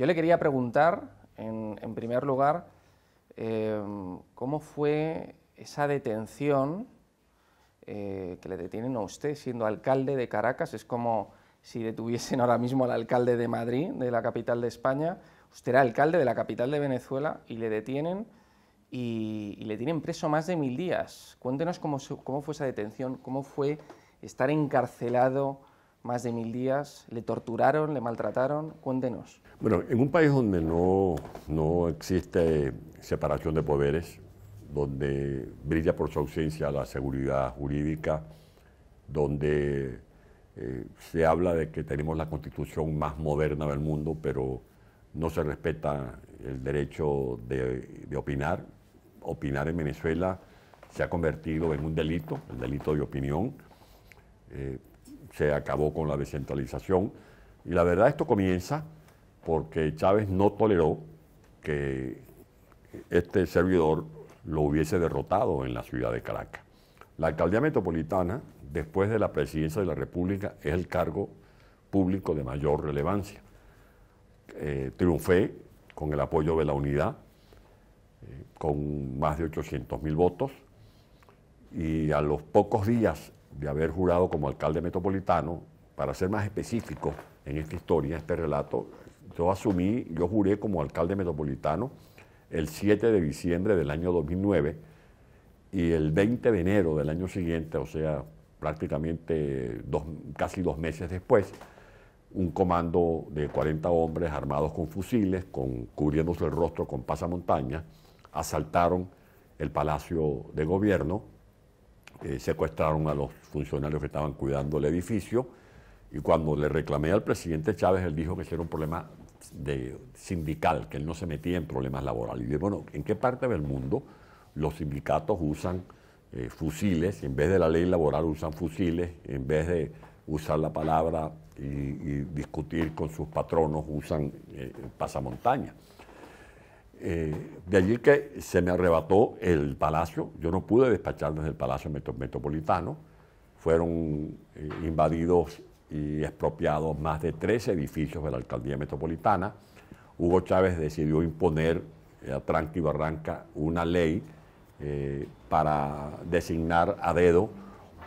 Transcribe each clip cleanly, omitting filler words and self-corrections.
Yo le quería preguntar, en primer lugar, ¿cómo fue esa detención que le detienen a usted siendo alcalde de Caracas? Es como si detuviesen ahora mismo al alcalde de Madrid, de la capital de España. Usted era alcalde de la capital de Venezuela y le detienen y le tienen preso más de 1000 días. Cuéntenos cómo fue esa detención, cómo fue estar encarcelado más de 1000 días, le torturaron, le maltrataron, cuéntenos. Bueno, en un país donde no existe separación de poderes, donde brilla por su ausencia la seguridad jurídica, donde se habla de que tenemos la constitución más moderna del mundo, pero no se respeta el derecho de opinar. Opinar en Venezuela se ha convertido en un delito, el delito de opinión. Se acabó con la descentralización y la verdad esto comienza porque Chávez no toleró que este servidor lo hubiese derrotado en la ciudad de Caracas. La alcaldía metropolitana, después de la presidencia de la República, es el cargo público de mayor relevancia. Triunfé con el apoyo de la unidad, con más de 800.000 votos, y a los pocos días de haber jurado como alcalde metropolitano, para ser más específico en esta historia, este relato, yo juré como alcalde metropolitano el 7 de diciembre del año 2009 y el 20 de enero del año siguiente, o sea, prácticamente casi 2 meses después, un comando de 40 hombres armados con fusiles, cubriéndose el rostro con pasamontañas, asaltaron el Palacio de Gobierno, secuestraron a los funcionarios que estaban cuidando el edificio, y cuando le reclamé al presidente Chávez, él dijo que ese era un problema sindical, que él no se metía en problemas laborales. Y dije, bueno, ¿en qué parte del mundo los sindicatos usan fusiles? En vez de la ley laboral usan fusiles, en vez de usar la palabra y discutir con sus patronos, usan pasamontañas. De allí que se me arrebató el palacio. Yo no pude despachar desde el Palacio Metropolitano. Fueron invadidos y expropiados más de 13 edificios de la alcaldía metropolitana. Hugo Chávez decidió imponer a tranca y barranca una ley para designar a dedo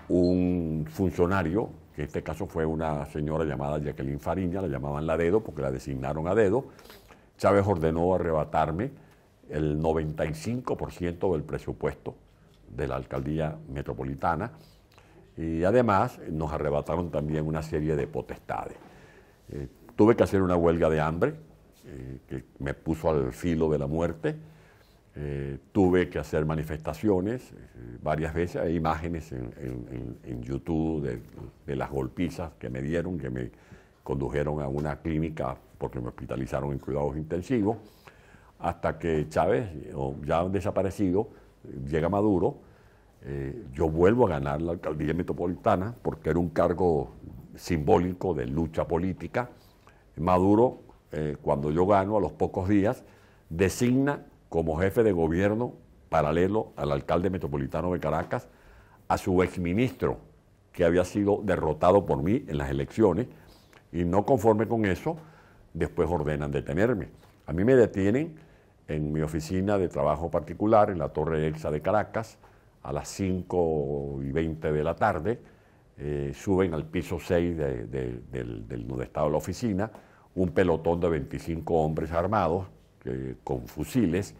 un funcionario, que en este caso fue una señora llamada Jacqueline Fariña, la llamaban la dedo porque la designaron a dedo. Chávez ordenó arrebatarme el 95% del presupuesto de la alcaldía metropolitana y además nos arrebataron también una serie de potestades. Tuve que hacer una huelga de hambre que me puso al filo de la muerte. Tuve que hacer manifestaciones varias veces. Hay imágenes en YouTube de las golpizas que me dieron, que me condujeron a una clínica porque me hospitalizaron en cuidados intensivos, hasta que Chávez, ya desaparecido, llega Maduro. Yo vuelvo a ganar la alcaldía metropolitana porque era un cargo simbólico de lucha política. Maduro, cuando yo gano, a los pocos días, designa como jefe de gobierno, paralelo al alcalde metropolitano de Caracas, a su exministro, que había sido derrotado por mí en las elecciones, y no conforme con eso, después ordenan detenerme. A mí me detienen en mi oficina de trabajo particular, en la Torre Exa de Caracas, a las 5:20 de la tarde, suben al piso 6 donde estaba la oficina, un pelotón de 25 hombres armados con fusiles.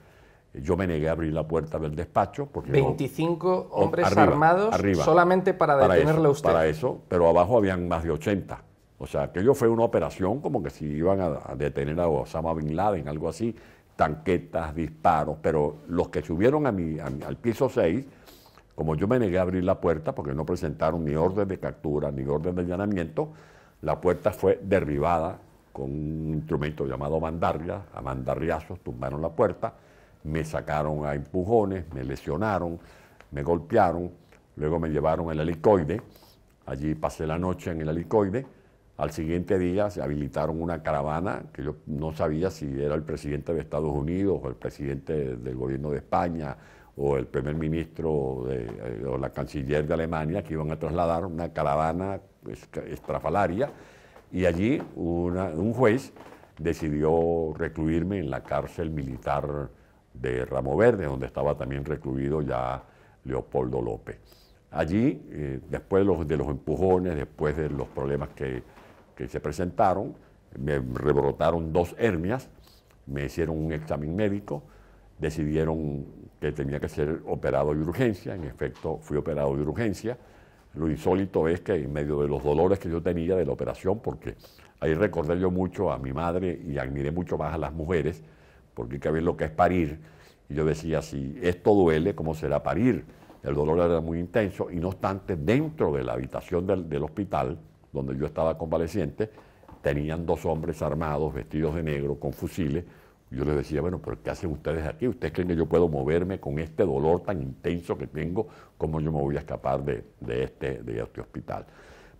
Yo me negué a abrir la puerta del despacho. Porque 25 hombres armados arriba, solamente para detenerle a usted. Para eso, pero abajo habían más de 80. O sea, aquello fue una operación como que si iban a detener a Osama Bin Laden, algo así, tanquetas, disparos, pero los que subieron al piso 6, como yo me negué a abrir la puerta porque no presentaron ni orden de captura ni orden de allanamiento, la puerta fue derribada con un instrumento llamado mandarria, a mandarriazos tumbaron la puerta, me sacaron a empujones, me lesionaron, me golpearon, luego me llevaron el helicoide, allí pasé la noche en el helicoide. Al siguiente día se habilitaron una caravana que yo no sabía si era el presidente de Estados Unidos o el presidente del gobierno de España o el primer ministro o la canciller de Alemania, que iban a trasladar una caravana estrafalaria, y allí un juez decidió recluirme en la cárcel militar de Ramo Verde, donde estaba también recluido ya Leopoldo López. Allí, después de los empujones, después de los problemas que se presentaron, me rebrotaron 2 hernias, me hicieron un examen médico, decidieron que tenía que ser operado de urgencia. En efecto, fui operado de urgencia. Lo insólito es que en medio de los dolores que yo tenía de la operación, porque ahí recordé yo mucho a mi madre y admiré mucho más a las mujeres, porque hay que ver lo que es parir. Y yo decía, si esto duele, ¿cómo será parir? El dolor era muy intenso y no obstante, dentro de la habitación del hospital, donde yo estaba convaleciente, tenían 2 hombres armados, vestidos de negro, con fusiles. Yo les decía, bueno, ¿pero qué hacen ustedes aquí? ¿Ustedes creen que yo puedo moverme con este dolor tan intenso que tengo? ¿Cómo yo me voy a escapar de este hospital?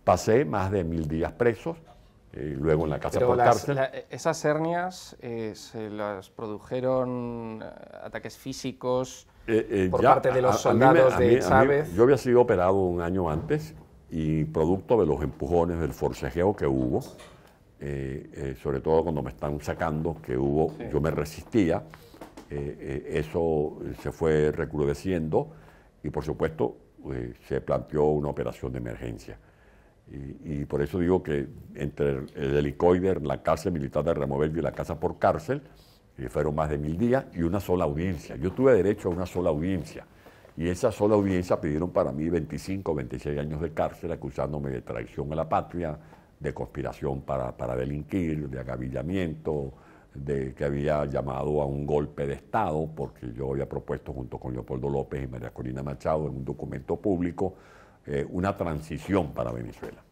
Pasé más de 1000 días presos, luego en la casa por cárcel. ¿Esas hernias se las produjeron ataques físicos por parte de los soldados de Chávez? Yo había sido operado un año antes y producto de los empujones, del forcejeo que hubo, sobre todo cuando me están sacando, que hubo, sí. Yo me resistía, eso se fue recrudeciendo y por supuesto se planteó una operación de emergencia. Y por eso digo que entre el helicoide, la cárcel militar de Ramo Verde y la casa por cárcel, fueron más de 1000 días y una sola audiencia. Yo tuve derecho a una sola audiencia. Y esa sola audiencia pidieron para mí 25 o 26 años de cárcel, acusándome de traición a la patria, de conspiración para delinquir, de agavillamiento, de que había llamado a un golpe de Estado, porque yo había propuesto junto con Leopoldo López y María Corina Machado en un documento público una transición para Venezuela.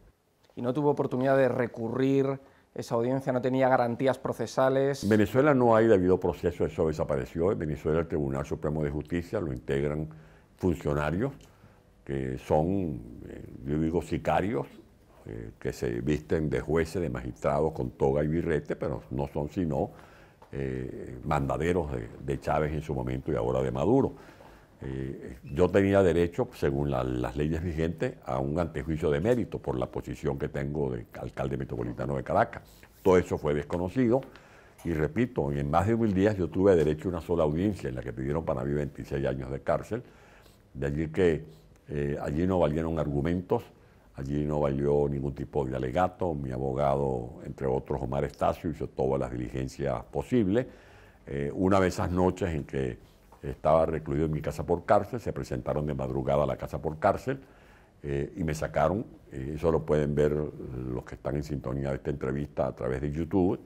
¿Y no tuvo oportunidad de recurrir? ¿Esa audiencia no tenía garantías procesales? En Venezuela no hay debido proceso, eso desapareció. En Venezuela el Tribunal Supremo de Justicia lo integran funcionarios que son, yo digo, sicarios, que se visten de jueces, de magistrados con toga y birrete, pero no son sino mandaderos de Chávez en su momento y ahora de Maduro. Yo tenía derecho, según las leyes vigentes, a un antejuicio de mérito por la posición que tengo de alcalde metropolitano de Caracas. Todo eso fue desconocido y repito, en más de 1000 días yo tuve derecho a una sola audiencia en la que pidieron para mí 26 años de cárcel. De allí que allí no valieron argumentos, allí no valió ningún tipo de alegato. Mi abogado, entre otros, Omar Estacio, hizo todas las diligencias posibles. Una de esas noches en que estaba recluido en mi casa por cárcel, se presentaron de madrugada a la casa por cárcel y me sacaron. Eso lo pueden ver los que están en sintonía de esta entrevista a través de YouTube,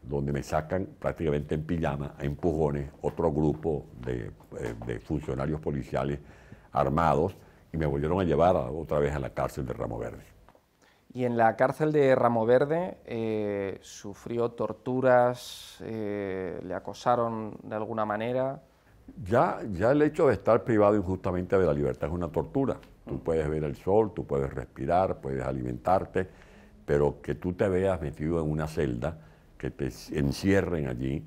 donde me sacan prácticamente en pijama, a empujones, otro grupo de funcionarios policiales armados y me volvieron a llevar otra vez a la cárcel de Ramo Verde. ¿Y en la cárcel de Ramo Verde sufrió torturas, le acosaron de alguna manera? Ya el hecho de estar privado injustamente de la libertad es una tortura. Tú puedes ver el sol, tú puedes respirar, puedes alimentarte, pero que tú te veas metido en una celda, que te encierren allí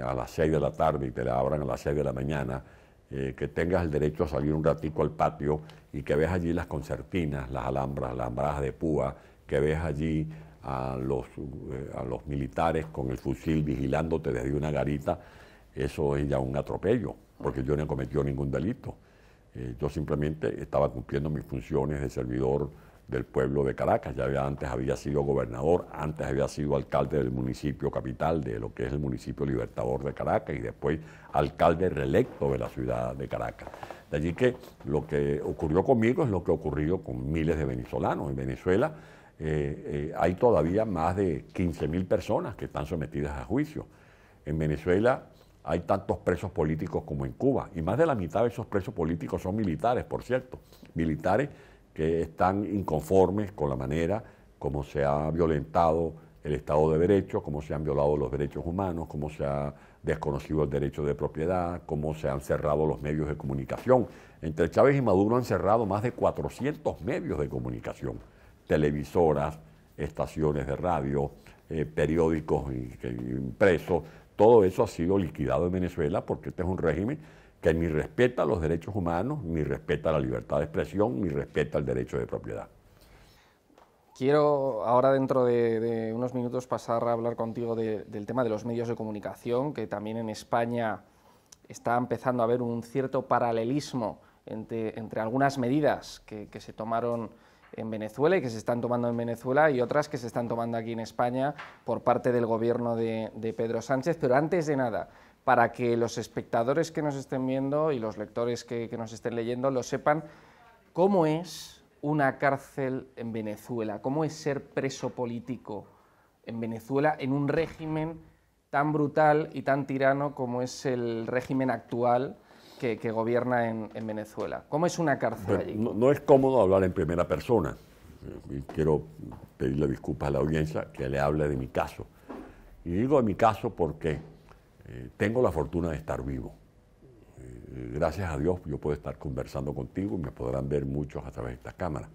a las 6 de la tarde y te la abran a las 6 de la mañana, que tengas el derecho a salir un ratico al patio y que veas allí las concertinas, las alambradas de púa, que veas allí a los militares con el fusil vigilándote desde una garita. Eso es ya un atropello, porque yo no he cometido ningún delito. Yo simplemente estaba cumpliendo mis funciones de servidor del pueblo de Caracas. Ya antes había sido gobernador, antes había sido alcalde del municipio capital, de lo que es el municipio Libertador de Caracas, y después alcalde reelecto de la ciudad de Caracas. De allí que lo que ocurrió conmigo es lo que ocurrió con miles de venezolanos. En Venezuela hay todavía más de 15.000 personas que están sometidas a juicio. En Venezuela hay tantos presos políticos como en Cuba, y más de la mitad de esos presos políticos son militares, por cierto, militares que están inconformes con la manera como se ha violentado el Estado de Derecho, cómo se han violado los derechos humanos, cómo se ha desconocido el derecho de propiedad, cómo se han cerrado los medios de comunicación. Entre Chávez y Maduro han cerrado más de 400 medios de comunicación, televisoras, estaciones de radio, periódicos impresos. Todo eso ha sido liquidado en Venezuela porque este es un régimen que ni respeta los derechos humanos, ni respeta la libertad de expresión, ni respeta el derecho de propiedad. Quiero ahora, dentro de unos minutos, pasar a hablar contigo del tema de los medios de comunicación, que también en España está empezando a haber un cierto paralelismo entre algunas medidas que se tomaron en Venezuela y que se están tomando en Venezuela y otras que se están tomando aquí en España por parte del gobierno de Pedro Sánchez. Pero antes de nada, para que los espectadores que nos estén viendo y los lectores que nos estén leyendo lo sepan, ¿cómo es una cárcel en Venezuela? ¿Cómo es ser preso político en Venezuela en un régimen tan brutal y tan tirano como es el régimen actual que gobierna en Venezuela? ¿Cómo es una cárcel allí? No es cómodo hablar en primera persona. Y quiero pedirle disculpas a la audiencia que le hable de mi caso. Y digo de mi caso porque tengo la fortuna de estar vivo. Gracias a Dios yo puedo estar conversando contigo y me podrán ver muchos a través de estas cámaras.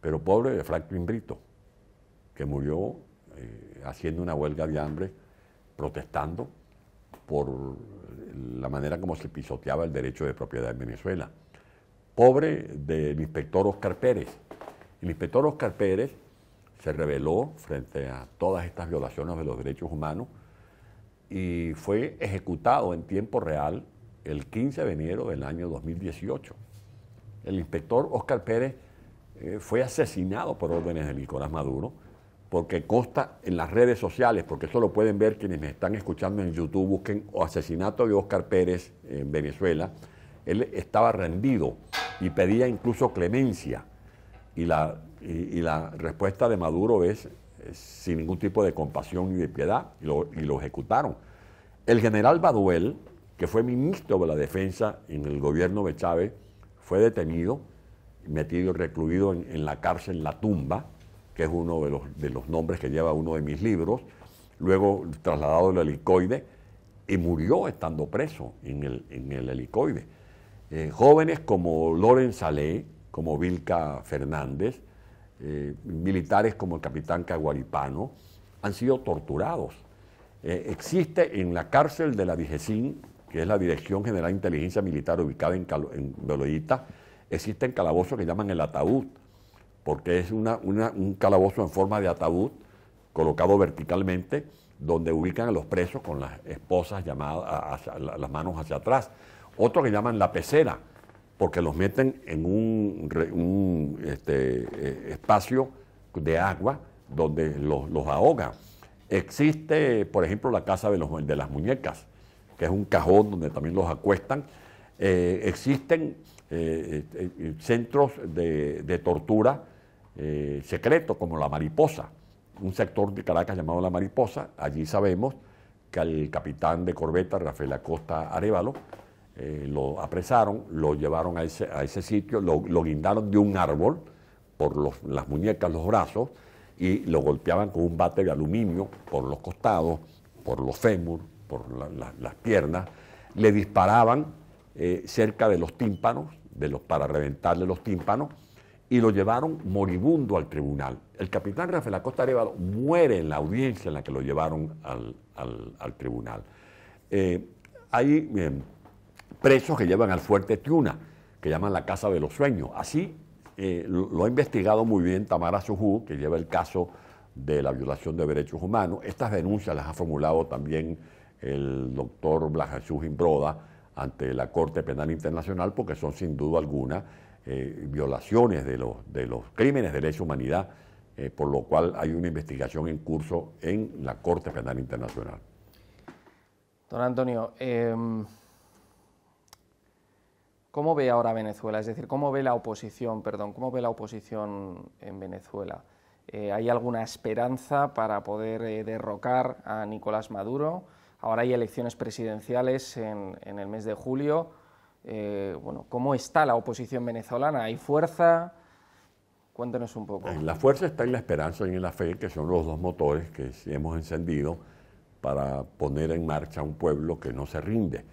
Pero pobre de Franklin Brito, que murió haciendo una huelga de hambre, protestando por la manera como se pisoteaba el derecho de propiedad en Venezuela. Pobre del inspector Oscar Pérez. El inspector Oscar Pérez se rebeló frente a todas estas violaciones de los derechos humanos y fue ejecutado en tiempo real el 15 de enero del año 2018. El inspector Oscar Pérez fue asesinado por órdenes de Nicolás Maduro, porque consta en las redes sociales, porque eso lo pueden ver quienes me están escuchando en YouTube, busquen asesinato de Oscar Pérez en Venezuela. Él estaba rendido y pedía incluso clemencia, y la respuesta de Maduro es sin ningún tipo de compasión ni de piedad, y lo ejecutaron. El general Baduel, que fue ministro de la Defensa en el gobierno de Chávez, fue detenido, metido y recluido en la cárcel La Tumba, que es uno de los nombres que lleva uno de mis libros, luego trasladado al helicoide y murió estando preso en el helicoide. Jóvenes como Loren Saleh, como Vilca Fernández, militares como el capitán Caguaripano, han sido torturados. Existe en la cárcel de la DIGESIN, que es la Dirección General de Inteligencia Militar ubicada en Veloyita, existen calabozos que llaman el ataúd, porque es un calabozo en forma de ataúd, colocado verticalmente, donde ubican a los presos con las esposas llamadas las manos hacia atrás. Otro que llaman la pecera, porque los meten en un espacio de agua donde los ahogan. Existe, por ejemplo, la casa de las muñecas, que es un cajón donde también los acuestan. Existen centros de tortura secretos, como La Mariposa, un sector de Caracas llamado La Mariposa. Allí sabemos que al capitán de corbeta, Rafael Acosta Arévalo, lo apresaron, lo llevaron a ese sitio, lo guindaron de un árbol por las muñecas, los brazos, y lo golpeaban con un bate de aluminio por los costados, por los fémur, por las piernas, le disparaban cerca de los tímpanos, para reventarle los tímpanos, y lo llevaron moribundo al tribunal. El capitán Rafael Acosta Arévalo muere en la audiencia en la que lo llevaron al tribunal. Hay presos que llevan al Fuerte Tiuna, que llaman la Casa de los Sueños. Así lo ha investigado muy bien Tamara Sujú, que lleva el caso de la violación de derechos humanos. Estas denuncias las ha formulado también el doctor Blas Jesús Imbroda ante la Corte Penal Internacional, porque son sin duda alguna violaciones de los crímenes de lesa humanidad, por lo cual hay una investigación en curso en la Corte Penal Internacional. Don Antonio, ¿cómo ve ahora Venezuela? Es decir, ¿cómo ve la oposición en Venezuela? ¿Hay alguna esperanza para poder derrocar a Nicolás Maduro? Ahora hay elecciones presidenciales en el mes de julio. ¿Cómo está la oposición venezolana? ¿Hay fuerza? Cuéntenos un poco. La fuerza está en la esperanza y en la fe, que son los dos motores que hemos encendido para poner en marcha un pueblo que no se rinde.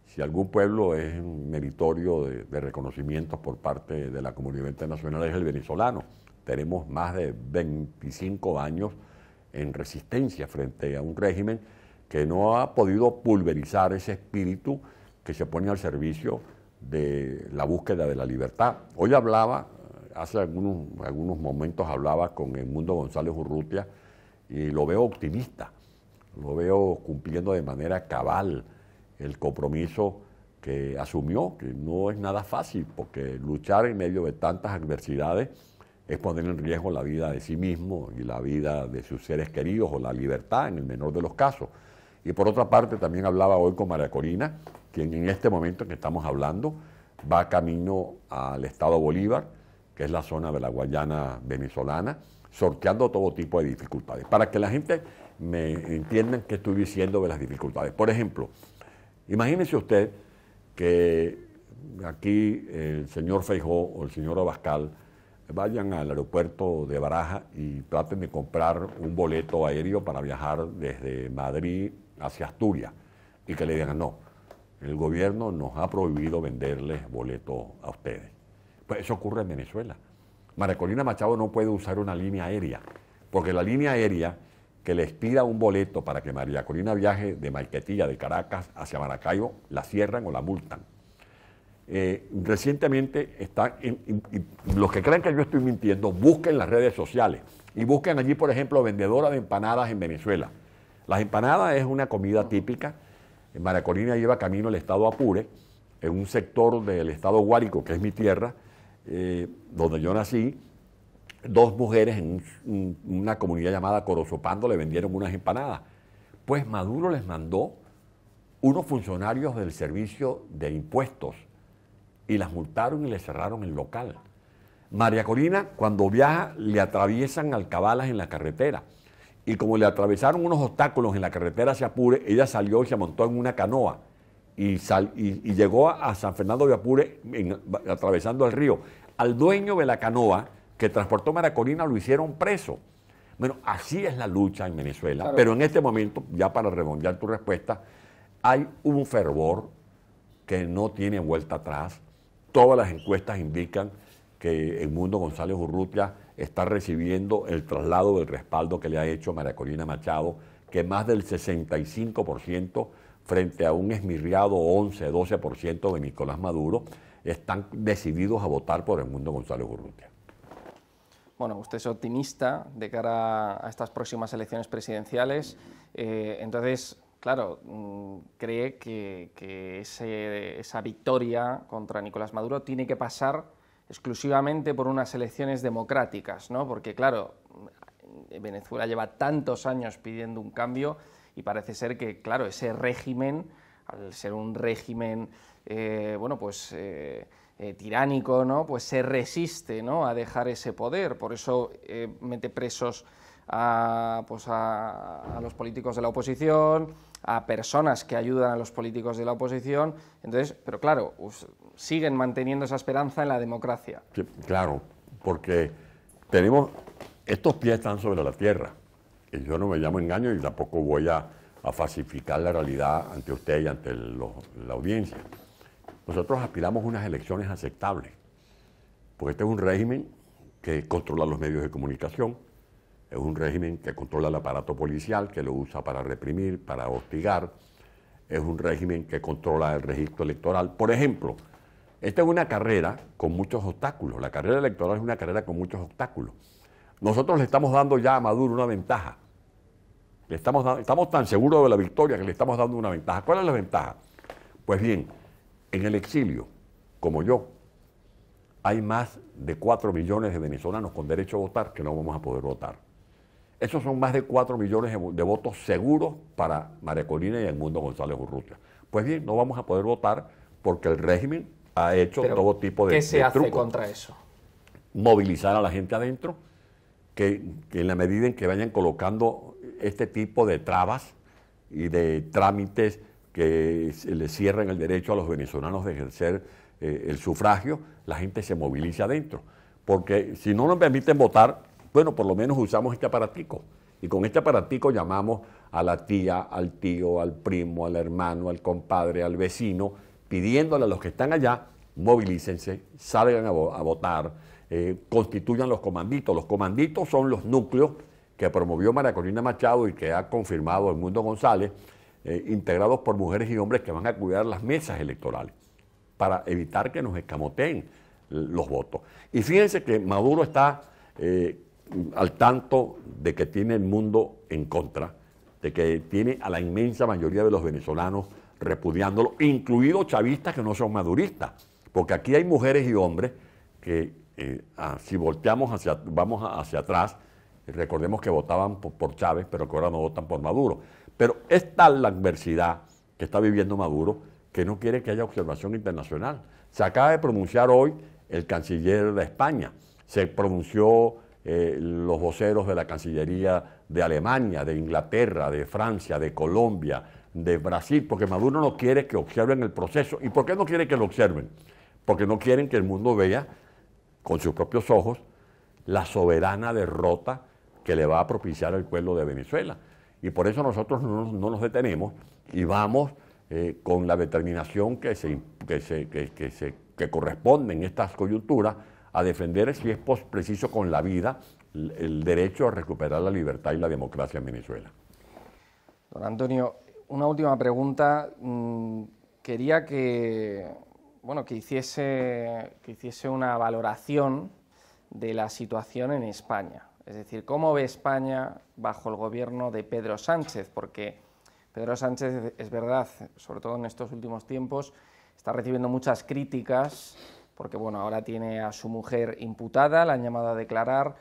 Si algún pueblo es meritorio de reconocimientos por parte de la comunidad internacional, es el venezolano. Tenemos más de 25 años en resistencia frente a un régimen que no ha podido pulverizar ese espíritu que se pone al servicio de la búsqueda de la libertad. Hoy hablaba hace algunos momentos hablaba con Edmundo González Urrutia y lo veo optimista, lo veo cumpliendo de manera cabal el compromiso que asumió, que no es nada fácil, porque luchar en medio de tantas adversidades es poner en riesgo la vida de sí mismo y la vida de sus seres queridos o la libertad en el menor de los casos. Y por otra parte también hablaba hoy con María Corina, quien en este momento en que estamos hablando va camino al estado Bolívar, que es la zona de la Guayana venezolana, sorteando todo tipo de dificultades. Para que la gente me entienda qué estoy diciendo de las dificultades. Por ejemplo, imagínese usted que aquí el señor Feijóo o el señor Abascal vayan al aeropuerto de Barajas y traten de comprar un boleto aéreo para viajar desde Madrid hacia Asturias y que le digan no, el gobierno nos ha prohibido venderles boletos a ustedes. Pues eso ocurre en Venezuela. María Corina Machado no puede usar una línea aérea, porque la línea aérea que les pida un boleto para que María Corina viaje de Maiquetía, de Caracas, hacia Maracaibo, la cierran o la multan. Recientemente los que creen que yo estoy mintiendo, busquen las redes sociales y busquen allí, por ejemplo, vendedora de empanadas en Venezuela. Las empanadas es una comida típica. María Corina lleva camino al estado Apure, en un sector del estado Guárico, que es mi tierra, donde yo nací. Dos mujeres en una comunidad llamada Corozopando le vendieron unas empanadas. Pues Maduro les mandó unos funcionarios del servicio de impuestos y las multaron y le cerraron el local. María Corina, cuando viaja, le atraviesan alcabalas en la carretera. Y como le atravesaron unos obstáculos en la carretera hacia Apure, ella salió y se montó en una canoa y llegó a San Fernando de Apure atravesando el río. Al dueño de la canoa que transportó María Corina lo hicieron preso. Bueno, así es la lucha en Venezuela, claro. Pero en este momento, ya para redondear tu respuesta, hay un fervor que no tiene vuelta atrás. Todas las encuestas indican que Edmundo González Urrutia está recibiendo el traslado del respaldo que le ha hecho María Corina Machado, que más del 65% frente a un esmirriado 11-12% de Nicolás Maduro están decididos a votar por Edmundo González Urrutia. Bueno, usted es optimista de cara a estas próximas elecciones presidenciales, entonces, claro, cree que esa victoria contra Nicolás Maduro tiene que pasar exclusivamente por unas elecciones democráticas, ¿no? Porque, claro, Venezuela lleva tantos años pidiendo un cambio y parece ser que, claro, ese régimen, al ser un régimen, tiránico, ¿no? Pues se resiste, ¿no?, a dejar ese poder. Por eso mete presos a los políticos de la oposición, a personas que ayudan a los políticos de la oposición. Entonces, pero claro, siguen manteniendo esa esperanza en la democracia. Sí, claro, porque estos pies están sobre la tierra. Y yo no me llamo engaño y tampoco voy a falsificar la realidad ante usted y ante la audiencia. Nosotros aspiramos a unas elecciones aceptables, porque este es un régimen que controla los medios de comunicación, es un régimen que controla el aparato policial, que lo usa para reprimir, para hostigar, es un régimen que controla el registro electoral. Por ejemplo, esta es una carrera con muchos obstáculos, la carrera electoral es una carrera con muchos obstáculos. Nosotros le estamos dando ya a Maduro una ventaja, estamos tan seguros de la victoria que le estamos dando una ventaja. ¿Cuál es la ventaja? Pues bien, en el exilio, como yo, hay más de 4 millones de venezolanos con derecho a votar que no vamos a poder votar. Esos son más de 4 millones de votos seguros para María Corina y Edmundo González Urrutia. Pues bien, no vamos a poder votar porque el régimen ha hecho todo tipo de trucos. ¿Qué se hace contra eso? Movilizar a la gente adentro, que en la medida en que vayan colocando este tipo de trabas y de trámites que se le cierran el derecho a los venezolanos de ejercer el sufragio, la gente se moviliza adentro. Porque si no nos permiten votar, bueno, por lo menos usamos este aparatico. Y con este aparatico llamamos a la tía, al tío, al primo, al hermano, al compadre, al vecino, pidiéndole a los que están allá, movilícense, salgan a votar, constituyan los comanditos. Los comanditos son los núcleos que promovió María Corina Machado y que ha confirmado Edmundo González, integrados por mujeres y hombres que van a cuidar las mesas electorales para evitar que nos escamoteen. los votos. Y fíjense que Maduro está al tanto de que tiene el mundo en contra, de que tiene a la inmensa mayoría de los venezolanos repudiándolo, incluidos chavistas que no son maduristas, porque aquí hay mujeres y hombres que si volteamos vamos hacia atrás, recordemos que votaban por Chávez, pero que ahora no votan por Maduro. Pero es tal la adversidad que está viviendo Maduro que no quiere que haya observación internacional. Se acaba de pronunciar hoy el canciller de España, se pronunció los voceros de la Cancillería de Alemania, de Inglaterra, de Francia, de Colombia, de Brasil, porque Maduro no quiere que observen el proceso. ¿Y por qué no quiere que lo observen? Porque no quieren que el mundo vea con sus propios ojos la soberana derrota que le va a propiciar al pueblo de Venezuela. Y por eso nosotros no nos detenemos y vamos con la determinación que corresponde en estas coyunturas a defender, si es preciso con la vida, el derecho a recuperar la libertad y la democracia en Venezuela. Don Antonio, una última pregunta. Quería que hiciese una valoración de la situación en España. Es decir, ¿cómo ve España bajo el gobierno de Pedro Sánchez? Porque Pedro Sánchez, es verdad, sobre todo en estos últimos tiempos, está recibiendo muchas críticas, porque bueno, ahora tiene a su mujer imputada, la han llamado a declarar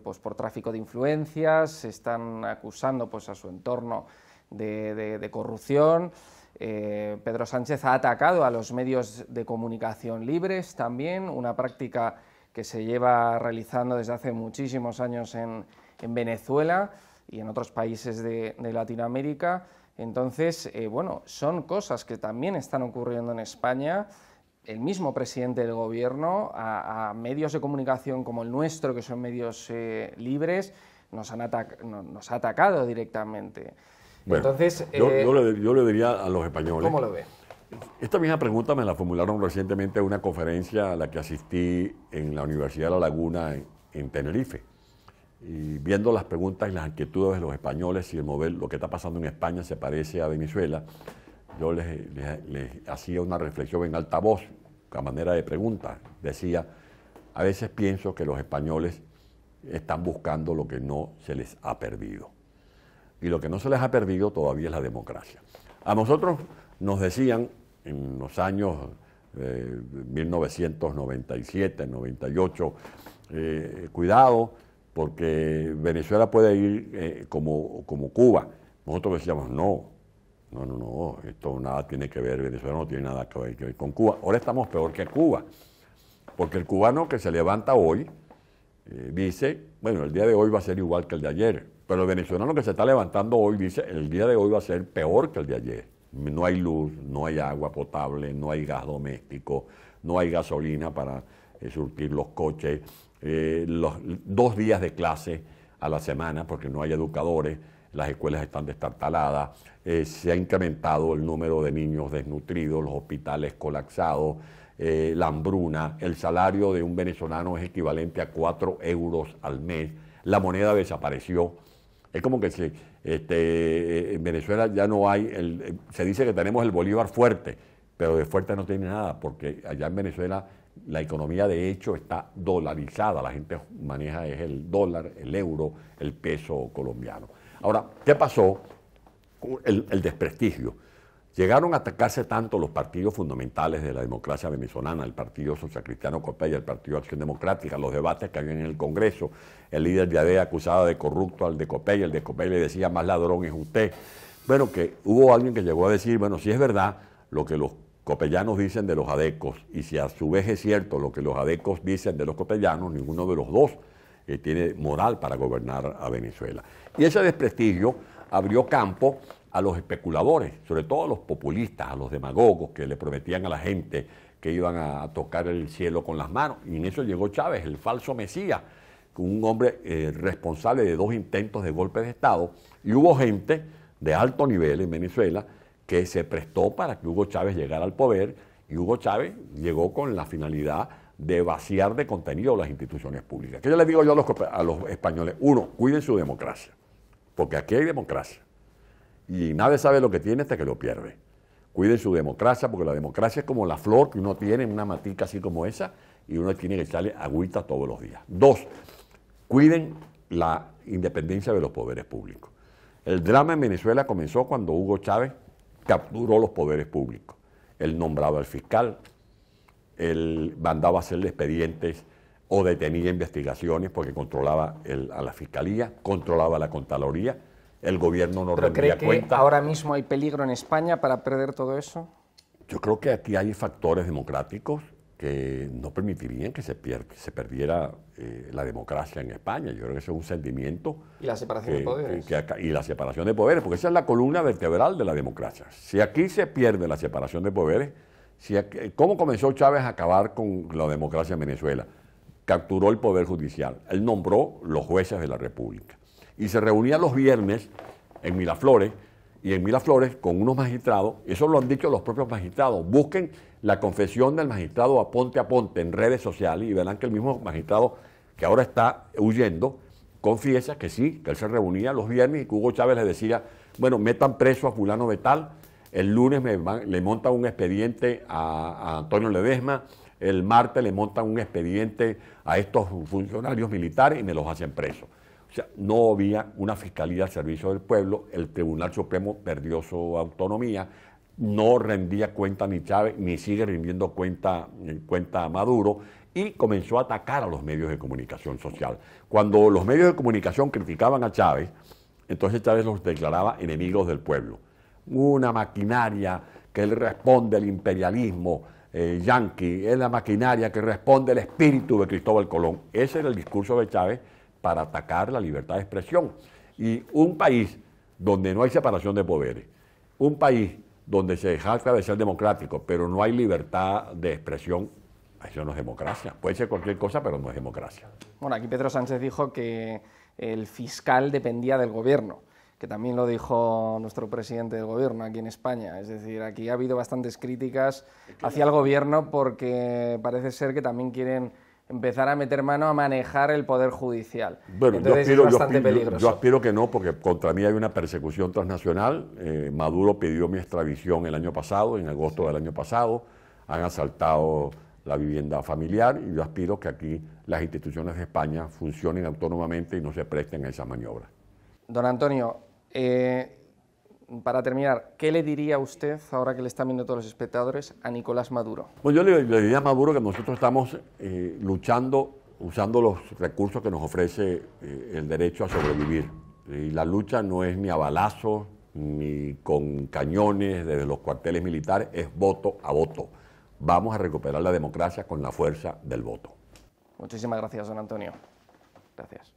pues por tráfico de influencias, se están acusando pues a su entorno de corrupción. Pedro Sánchez ha atacado a los medios de comunicación libres también, una práctica que se lleva realizando desde hace muchísimos años en Venezuela y en otros países de Latinoamérica. Entonces, bueno, son cosas que también están ocurriendo en España. El mismo presidente del gobierno a medios de comunicación como el nuestro, que son medios libres, nos ha atacado directamente. Bueno, entonces, yo le diría a los españoles... ¿Cómo lo ve? Esta misma pregunta me la formularon recientemente en una conferencia a la que asistí en la Universidad de La Laguna en Tenerife. Y viendo las preguntas y las inquietudes de los españoles, si lo que está pasando en España se parece a Venezuela, yo les hacía una reflexión en alta voz, a manera de pregunta. Decía, a veces pienso que los españoles están buscando lo que no se les ha perdido. Y lo que no se les ha perdido todavía es la democracia. A nosotros nos decían en los años 1997, 98, cuidado, porque Venezuela puede ir como Cuba. Nosotros decíamos, no, esto nada tiene que ver, Venezuela no tiene nada que ver con Cuba. Ahora estamos peor que Cuba, porque el cubano que se levanta hoy dice, bueno, el día de hoy va a ser igual que el de ayer, pero el venezolano que se está levantando hoy dice, el día de hoy va a ser peor que el de ayer. No hay luz, no hay agua potable, no hay gas doméstico, no hay gasolina para surtir los coches, los 2 días de clase a la semana porque no hay educadores, las escuelas están destartaladas, se ha incrementado el número de niños desnutridos, los hospitales colapsados, la hambruna, el salario de un venezolano es equivalente a 4 euros al mes, la moneda desapareció. Es como que en Venezuela ya no hay, se dice que tenemos el bolívar fuerte, pero de fuerte no tiene nada, porque allá en Venezuela la economía de hecho está dolarizada, la gente maneja es el dólar, el euro, el peso colombiano. Ahora, ¿qué pasó? El desprestigio. Llegaron a atacarse tanto los partidos fundamentales de la democracia venezolana, el Partido Social Cristiano Copey, el Partido Acción Democrática, los debates que había en el Congreso, el líder de ADE acusaba de corrupto al de Copey, el de Copey le decía más ladrón es usted. Bueno, que hubo alguien que llegó a decir, bueno, si es verdad lo que los copellanos dicen de los adecos, y si a su vez es cierto lo que los adecos dicen de los copellanos, ninguno de los dos tiene moral para gobernar a Venezuela. Y ese desprestigio abrió campo a los especuladores, sobre todo a los populistas, a los demagogos que le prometían a la gente que iban a tocar el cielo con las manos. Y en eso llegó Chávez, el falso Mesías, un hombre responsable de 2 intentos de golpe de Estado. Y hubo gente de alto nivel en Venezuela que se prestó para que Hugo Chávez llegara al poder, y Hugo Chávez llegó con la finalidad de vaciar de contenido las instituciones públicas. ¿Qué yo les digo yo a los españoles? 1, cuiden su democracia, porque aquí hay democracia. Y nadie sabe lo que tiene hasta que lo pierde. Cuiden su democracia, porque la democracia es como la flor que uno tiene en una matica así como esa, y uno tiene que echarle agüita todos los días. 2, cuiden la independencia de los poderes públicos. El drama en Venezuela comenzó cuando Hugo Chávez capturó los poderes públicos. Él nombraba al fiscal, él mandaba a hacer expedientes o detenía investigaciones porque controlaba a la fiscalía, controlaba la Contraloría, el gobierno no rendía cuenta. cuenta. ¿Ahora mismo hay peligro en España para perder todo eso? Yo creo que aquí hay factores democráticos que no permitirían que se perdiera la democracia en España. Yo creo que ese es un sentimiento. ¿Y la separación de poderes? Y la separación de poderes, porque esa es la columna vertebral de la democracia. Si aquí se pierde la separación de poderes, ¿cómo comenzó Chávez a acabar con la democracia en Venezuela? Capturó el Poder Judicial. Él nombró los jueces de la República. Y se reunía los viernes en Miraflores, y en Miraflores con unos magistrados, eso lo han dicho los propios magistrados, busquen la confesión del magistrado a ponte en redes sociales y verán que el mismo magistrado que ahora está huyendo, confiesa que sí, que él se reunía los viernes y que Hugo Chávez le decía, bueno, metan preso a fulano de tal, el lunes le montan un expediente a Antonio Ledesma, el martes le montan un expediente a estos funcionarios militares y me los hacen presos. O sea, no había una fiscalía al servicio del pueblo, el Tribunal Supremo perdió su autonomía, no rendía cuenta ni Chávez, ni sigue rindiendo cuenta a Maduro, y comenzó a atacar a los medios de comunicación social. Cuando los medios de comunicación criticaban a Chávez, entonces Chávez los declaraba enemigos del pueblo. Una maquinaria que él responde al imperialismo yanqui, es la maquinaria que responde al espíritu de Cristóbal Colón. Ese era el discurso de Chávez para atacar la libertad de expresión. Y un país donde no hay separación de poderes, un país donde se jacta de ser democrático, pero no hay libertad de expresión, eso no es democracia. Puede ser cualquier cosa, pero no es democracia. Bueno, aquí Pedro Sánchez dijo que el fiscal dependía del gobierno, que también lo dijo nuestro presidente del gobierno aquí en España. Es decir, aquí ha habido bastantes críticas hacia el gobierno porque parece ser que también quieren empezar a meter mano a manejar el Poder Judicial. Bueno, entonces es bastante peligroso. Yo aspiro que no, porque contra mí hay una persecución transnacional. Maduro pidió mi extradición el año pasado, en agosto del año pasado. Han asaltado la vivienda familiar y yo aspiro que aquí las instituciones de España funcionen autónomamente y no se presten a esas maniobras. Don Antonio, para terminar, ¿qué le diría usted, ahora que le están viendo todos los espectadores, a Nicolás Maduro? Pues yo le diría a Maduro que nosotros estamos luchando, usando los recursos que nos ofrece el derecho a sobrevivir. Y la lucha no es ni a balazos, ni con cañones desde los cuarteles militares, es voto a voto. Vamos a recuperar la democracia con la fuerza del voto. Muchísimas gracias, don Antonio. Gracias.